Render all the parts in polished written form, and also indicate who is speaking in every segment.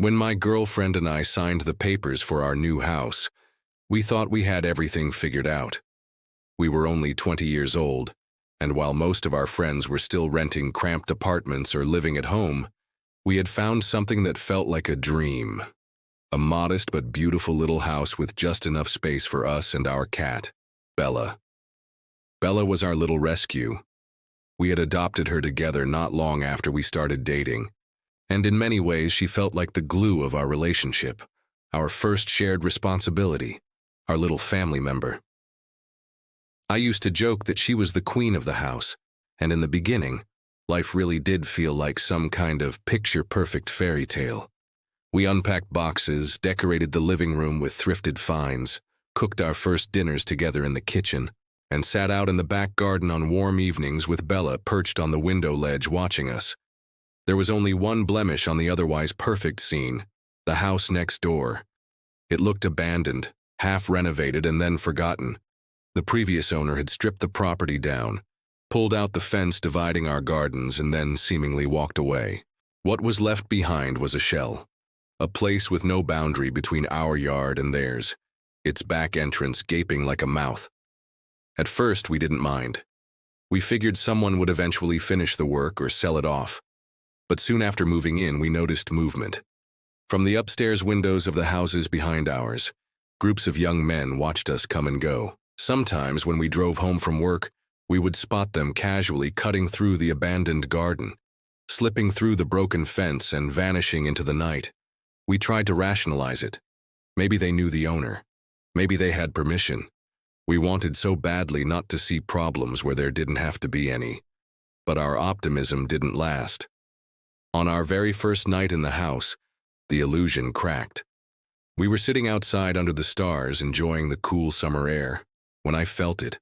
Speaker 1: When my girlfriend and I signed the papers for our new house, we thought we had everything figured out. We were only 20 years old, and while most of our friends were still renting cramped apartments or living at home, we had found something that felt like a dream. A modest but beautiful little house with just enough space for us and our cat, Bella. Bella was our little rescue. We had adopted her together not long after we started dating, and in many ways she felt like the glue of our relationship, our first shared responsibility, our little family member. I used to joke that she was the queen of the house, and in the beginning, life really did feel like some kind of picture-perfect fairy tale. We unpacked boxes, decorated the living room with thrifted finds, cooked our first dinners together in the kitchen, and sat out in the back garden on warm evenings with Bella perched on the window ledge watching us. There was only one blemish on the otherwise perfect scene: the house next door. It looked abandoned, half-renovated and then forgotten. The previous owner had stripped the property down, pulled out the fence dividing our gardens, and then seemingly walked away. What was left behind was a shell, a place with no boundary between our yard and theirs, its back entrance gaping like a mouth. At first, we didn't mind. We figured someone would eventually finish the work or sell it off. But soon after moving in, we noticed movement. From the upstairs windows of the houses behind ours, groups of young men watched us come and go. Sometimes, when we drove home from work, we would spot them casually cutting through the abandoned garden, slipping through the broken fence and vanishing into the night. We tried to rationalize it. Maybe they knew the owner. Maybe they had permission. We wanted so badly not to see problems where there didn't have to be any. But our optimism didn't last. On our very first night in the house, the illusion cracked. We were sitting outside under the stars enjoying the cool summer air when I felt it,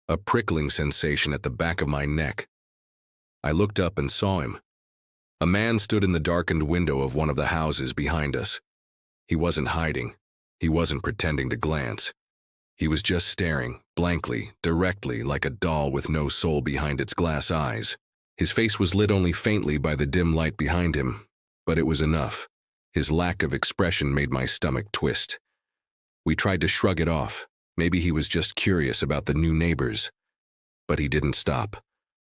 Speaker 1: a prickling sensation at the back of my neck. I looked up and saw him. A man stood in the darkened window of one of the houses behind us. He wasn't hiding. He wasn't pretending to glance. He was just staring, blankly, directly, like a doll with no soul behind its glass eyes. His face was lit only faintly by the dim light behind him, but it was enough. His lack of expression made my stomach twist. We tried to shrug it off. Maybe he was just curious about the new neighbors. But he didn't stop.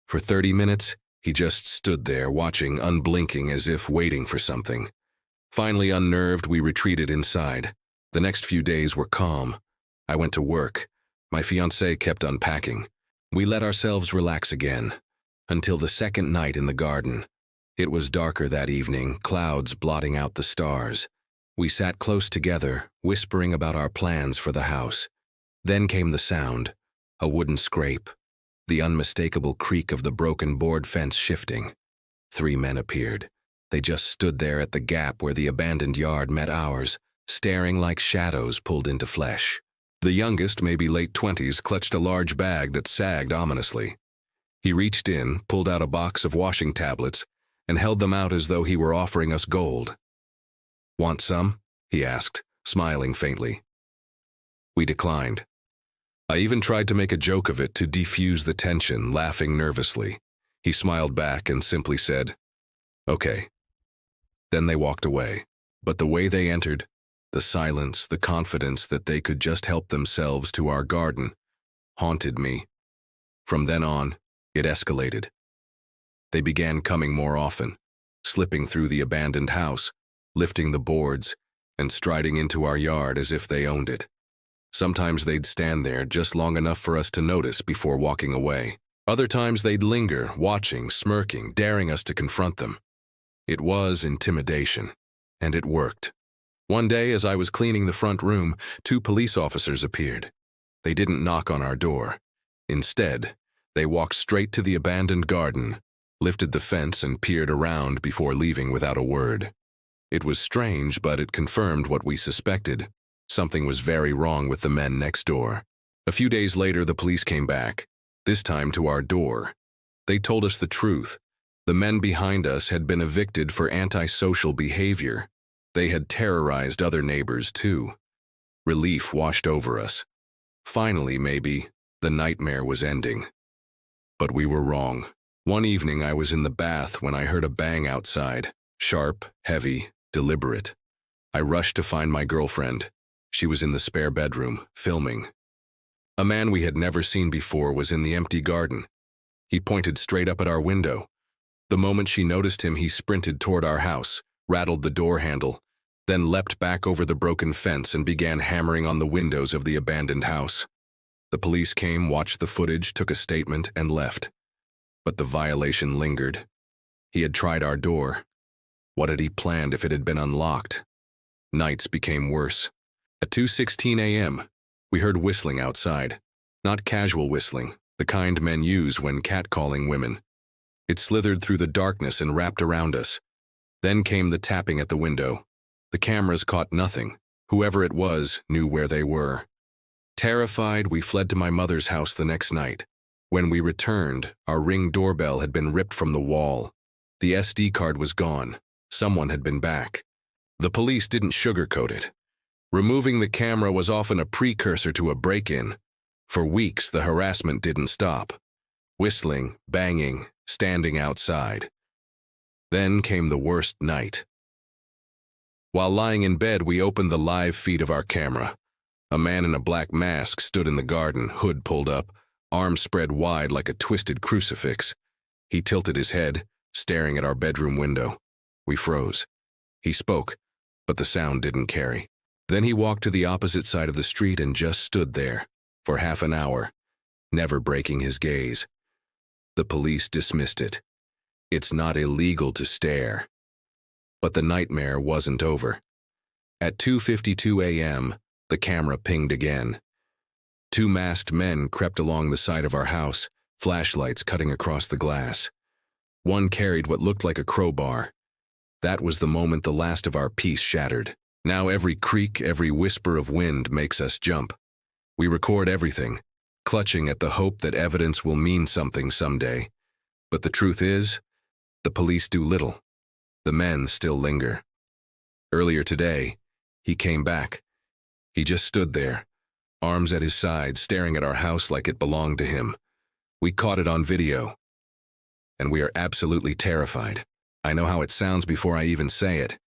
Speaker 1: For 30 minutes, he just stood there, watching, unblinking, as if waiting for something. Finally unnerved, we retreated inside. The next few days were calm. I went to work. My fiancée kept unpacking. We let ourselves relax again. Until the second night in the garden. It was darker that evening, clouds blotting out the stars. We sat close together, whispering about our plans for the house. Then came the sound, a wooden scrape, the unmistakable creak of the broken board fence shifting. 3 men appeared. They just stood there at the gap where the abandoned yard met ours, staring like shadows pulled into flesh. The youngest, maybe late 20s, clutched a large bag that sagged ominously. He reached in, pulled out a box of washing tablets, and held them out as though he were offering us gold. "Want some?" he asked, smiling faintly. We declined. I even tried to make a joke of it to defuse the tension, laughing nervously. He smiled back and simply said, "Okay." Then they walked away. But the way they entered, the silence, the confidence that they could just help themselves to our garden, haunted me. From then on, it escalated. They began coming more often, slipping through the abandoned house, lifting the boards, and striding into our yard as if they owned it. Sometimes they'd stand there just long enough for us to notice before walking away. Other times they'd linger, watching, smirking, daring us to confront them. It was intimidation, and it worked. One day, as I was cleaning the front room, 2 police officers appeared. They didn't knock on our door. Instead, they walked straight to the abandoned garden, lifted the fence, and peered around before leaving without a word. It was strange, but it confirmed what we suspected. Something was very wrong with the men next door. A few days later, the police came back, this time to our door. They told us the truth. The men behind us had been evicted for antisocial behavior. They had terrorized other neighbors, too. Relief washed over us. Finally, maybe, the nightmare was ending. But we were wrong. One evening I was in the bath when I heard a bang outside, sharp, heavy, deliberate. I rushed to find my girlfriend. She was in the spare bedroom, filming. A man we had never seen before was in the empty garden. He pointed straight up at our window. The moment she noticed him, he sprinted toward our house, rattled the door handle, then leapt back over the broken fence and began hammering on the windows of the abandoned house. The police came, watched the footage, took a statement, and left. But the violation lingered. He had tried our door. What had he planned if it had been unlocked? Nights became worse. At 2:16 a.m., we heard whistling outside. Not casual whistling, the kind men use when catcalling women. It slithered through the darkness and wrapped around us. Then came the tapping at the window. The cameras caught nothing. Whoever it was knew where they were. Terrified, we fled to my mother's house the next night. When we returned, our Ring doorbell had been ripped from the wall. The SD card was gone. Someone had been back. The police didn't sugarcoat it. Removing the camera was often a precursor to a break-in. For weeks, the harassment didn't stop. Whistling, banging, standing outside. Then came the worst night. While lying in bed, we opened the live feed of our camera. A man in a black mask stood in the garden, hood pulled up, arms spread wide like a twisted crucifix. He tilted his head, staring at our bedroom window. We froze. He spoke, but the sound didn't carry. Then he walked to the opposite side of the street and just stood there, for half an hour, never breaking his gaze. The police dismissed it. It's not illegal to stare. But the nightmare wasn't over. At 2:52 a.m., the camera pinged again. 2 masked men crept along the side of our house, flashlights cutting across the glass. One carried what looked like a crowbar. That was the moment the last of our peace shattered. Now every creak, every whisper of wind makes us jump. We record everything, clutching at the hope that evidence will mean something someday. But the truth is, the police do little. The men still linger. Earlier today, he came back. He just stood there, arms at his side, staring at our house like it belonged to him. We caught it on video. And we are absolutely terrified. I know how it sounds before I even say it.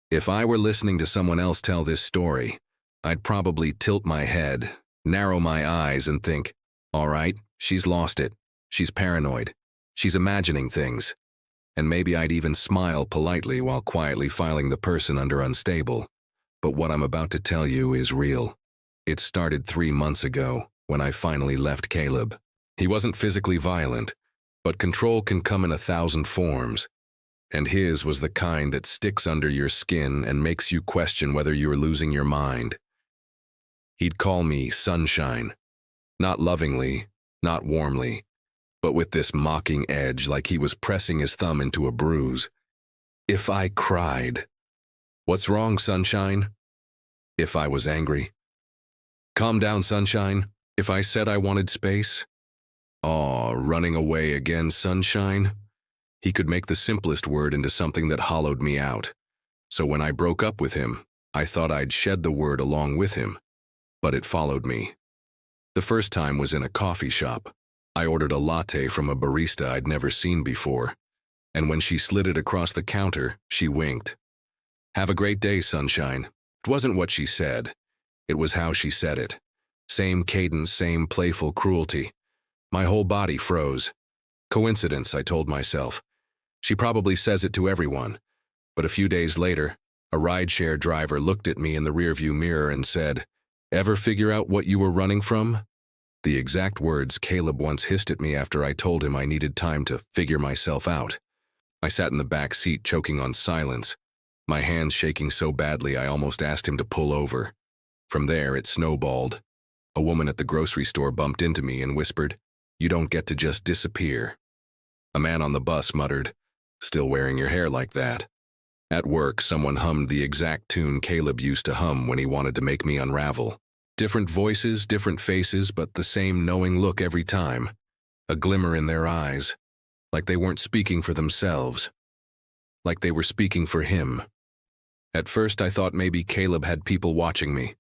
Speaker 1: If I were listening to someone else tell this story, I'd probably tilt my head, narrow my eyes, and think, all right, she's lost it. She's paranoid. She's imagining things. And maybe I'd even smile politely while quietly filing the person under unstable. But what I'm about to tell you is real. It started 3 months ago, when I finally left Caleb. He wasn't physically violent, but control can come in 1,000 forms. And his was the kind that sticks under your skin and makes you question whether you're losing your mind. He'd call me Sunshine. Not lovingly, not warmly, but with this mocking edge like he was pressing his thumb into a bruise. If I cried, "What's wrong, Sunshine?" If I was angry, "Calm down, Sunshine." If I said I wanted space, "Aw, running away again, Sunshine." He could make the simplest word into something that hollowed me out. So when I broke up with him, I thought I'd shed the word along with him, but it followed me. The first time was in a coffee shop. I ordered a latte from a barista I'd never seen before, and when she slid it across the counter, she winked. "Have a great day, Sunshine." It wasn't what she said. It was how she said it. Same cadence, same playful cruelty. My whole body froze. Coincidence, I told myself. She probably says it to everyone. But a few days later, a rideshare driver looked at me in the rearview mirror and said, "Ever figure out what you were running from?" The exact words Caleb once hissed at me after I told him I needed time to figure myself out. I sat in the back seat choking on silence, my hands shaking so badly I almost asked him to pull over. From there, it snowballed. A woman at the grocery store bumped into me and whispered, "You don't get to just disappear." A man on the bus muttered, "Still wearing your hair like that." At work, someone hummed the exact tune Caleb used to hum when he wanted to make me unravel. Different voices, different faces, but the same knowing look every time. A glimmer in their eyes, like they weren't speaking for themselves, like they were speaking for him. At first, I thought maybe Caleb had people watching me,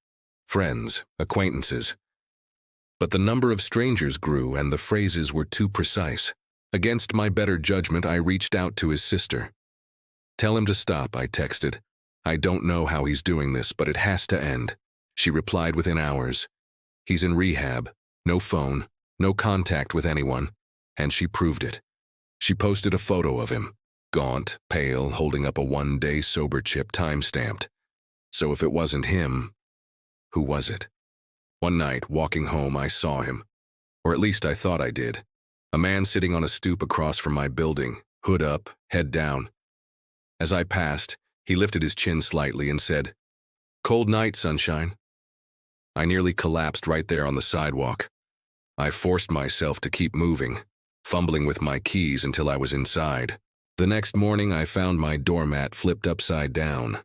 Speaker 1: friends, acquaintances. But the number of strangers grew and the phrases were too precise. Against my better judgment, I reached out to his sister. "Tell him to stop," I texted. I don't know how he's doing this, but it has to end. She replied within hours. He's in rehab, no phone, no contact with anyone, and she proved it. She posted a photo of him, gaunt, pale, holding up a 1-day sober chip time-stamped. So if it wasn't him, who was it? One night, walking home, I saw him. Or at least I thought I did. A man sitting on a stoop across from my building, hood up, head down. As I passed, he lifted his chin slightly and said, "Cold night, sunshine." I nearly collapsed right there on the sidewalk. I forced myself to keep moving, fumbling with my keys until I was inside. The next morning, I found my doormat flipped upside down.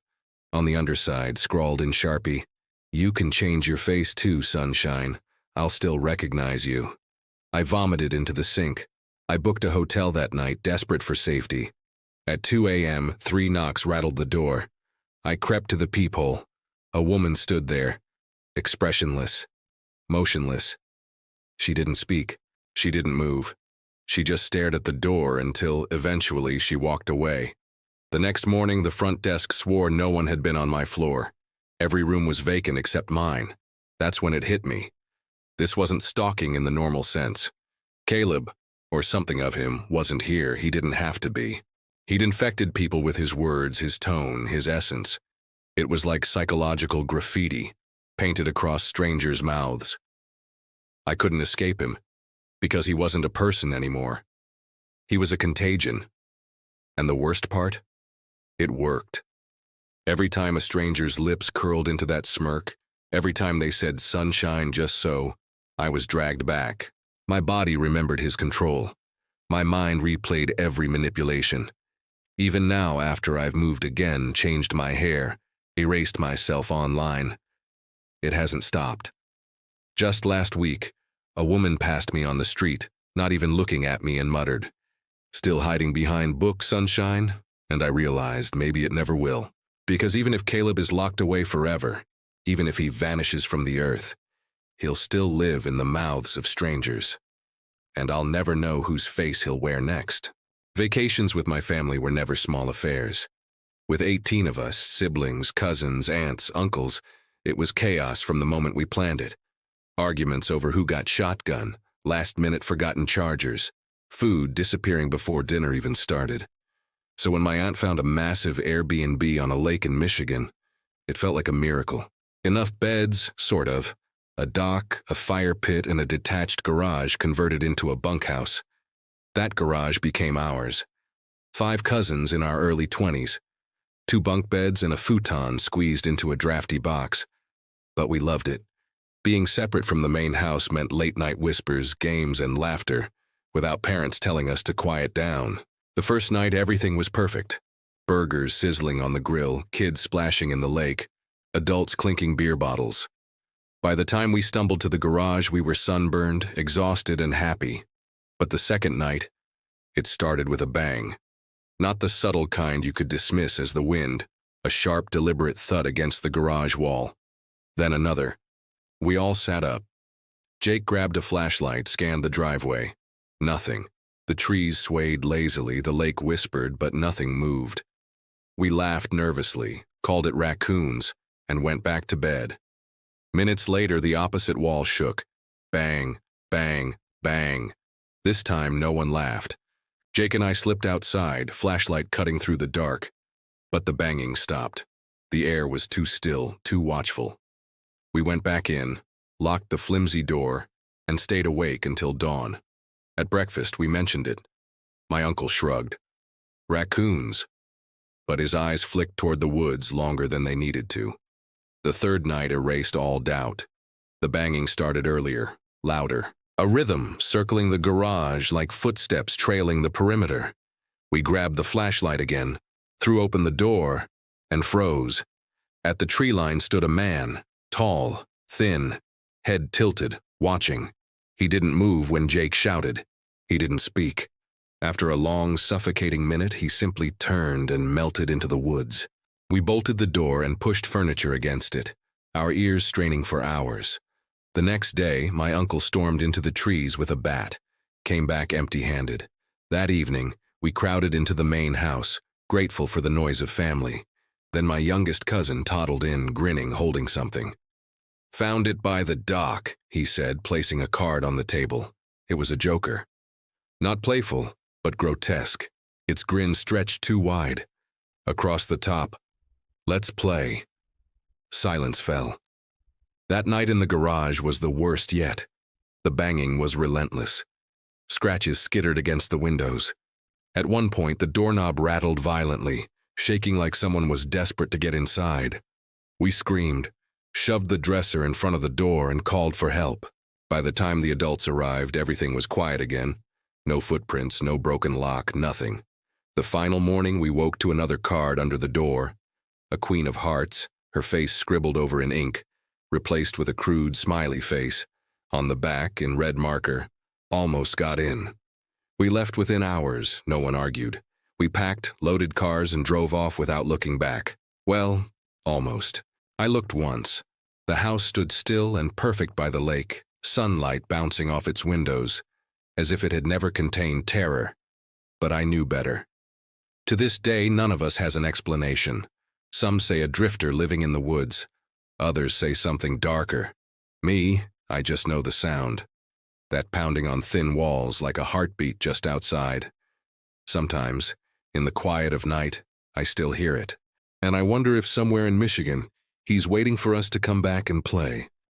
Speaker 1: On the underside, scrawled in Sharpie, "You can change your face too, sunshine. I'll still recognize you." I vomited into the sink. I booked a hotel that night, desperate for safety. At 2 a.m., 3 knocks rattled the door. I crept to the peephole. A woman stood there, expressionless, motionless. She didn't speak. She didn't move. She just stared at the door until, eventually, she walked away. The next morning, the front desk swore no one had been on my floor. Every room was vacant except mine. That's when it hit me. This wasn't stalking in the normal sense. Caleb, or something of him, wasn't here. He didn't have to be. He'd infected people with his words, his tone, his essence. It was like psychological graffiti, painted across strangers' mouths. I couldn't escape him, because he wasn't a person anymore. He was a contagion. And the worst part? It worked. Every time a stranger's lips curled into that smirk, every time they said sunshine just so, I was dragged back. My body remembered his control. My mind replayed every manipulation. Even now, after I've moved again, changed my hair, erased myself online, it hasn't stopped. Just last week, a woman passed me on the street, not even looking at me, and muttered, "Still hiding behind books, sunshine?" And I realized maybe it never will. Because even if Caleb is locked away forever, even if he vanishes from the earth, he'll still live in the mouths of strangers. And I'll never know whose face he'll wear next. Vacations with my family were never small affairs. With 18 of us, siblings, cousins, aunts, uncles, it was chaos from the moment we planned it. Arguments over who got shotgun, last-minute forgotten chargers, food disappearing before dinner even started. So when my aunt found a massive Airbnb on a lake in Michigan, it felt like a miracle. Enough beds, sort of. A dock, a fire pit, and a detached garage converted into a bunkhouse. That garage became ours. 5 cousins in our early 20s. 2 bunk beds and a futon squeezed into a drafty box. But we loved it. Being separate from the main house meant late-night whispers, games, and laughter, without parents telling us to quiet down. The first night, everything was perfect. Burgers sizzling on the grill, kids splashing in the lake, adults clinking beer bottles. By the time we stumbled to the garage, we were sunburned, exhausted, and happy. But the second night, it started with a bang. Not the subtle kind you could dismiss as the wind, a sharp, deliberate thud against the garage wall. Then another. We all sat up. Jake grabbed a flashlight, scanned the driveway. Nothing. The trees swayed lazily, the lake whispered, but nothing moved. We laughed nervously, called it raccoons, and went back to bed. Minutes later, the opposite wall shook. Bang, bang, bang. This time, no one laughed. Jake and I slipped outside, flashlight cutting through the dark. But the banging stopped. The air was too still, too watchful. We went back in, locked the flimsy door, and stayed awake until dawn. At breakfast, we mentioned it. My uncle shrugged. Raccoons. But his eyes flicked toward the woods longer than they needed to. The third night erased all doubt. The banging started earlier, louder. A rhythm circling the garage like footsteps trailing the perimeter. We grabbed the flashlight again, threw open the door, and froze. At the tree line stood a man, tall, thin, head tilted, watching. He didn't move when Jake shouted. He didn't speak. After a long, suffocating minute, he simply turned and melted into the woods. We bolted the door and pushed furniture against it, our ears straining for hours. The next day, my uncle stormed into the trees with a bat, came back empty-handed. That evening, we crowded into the main house, grateful for the noise of family. Then my youngest cousin toddled in, grinning, holding something. "Found it by the dock," he said, placing a card on the table. It was a joker. Not playful, but grotesque. Its grin stretched too wide. Across the top, "Let's play." Silence fell. That night in the garage was the worst yet. The banging was relentless. Scratches skittered against the windows. At one point, the doorknob rattled violently, shaking like someone was desperate to get inside. We screamed, shoved the dresser in front of the door, and called for help. By the time the adults arrived, everything was quiet again. No footprints, no broken lock, nothing. The final morning, we woke to another card under the door. A queen of hearts, her face scribbled over in ink, replaced with a crude smiley face. On the back, in red marker, "Almost got in." We left within hours, no one argued. We packed, loaded cars, and drove off without looking back. Well, almost. I looked once. The house stood still and perfect by the lake, sunlight bouncing off its windows, as if it had never contained terror. But I knew better. To this day, none of us has an explanation. Some say a drifter living in the woods. Others say something darker. Me, I just know the sound. That pounding on thin walls like a heartbeat just outside. Sometimes, in the quiet of night, I still hear it. And I wonder if somewhere in Michigan, he's waiting for us to come back and play.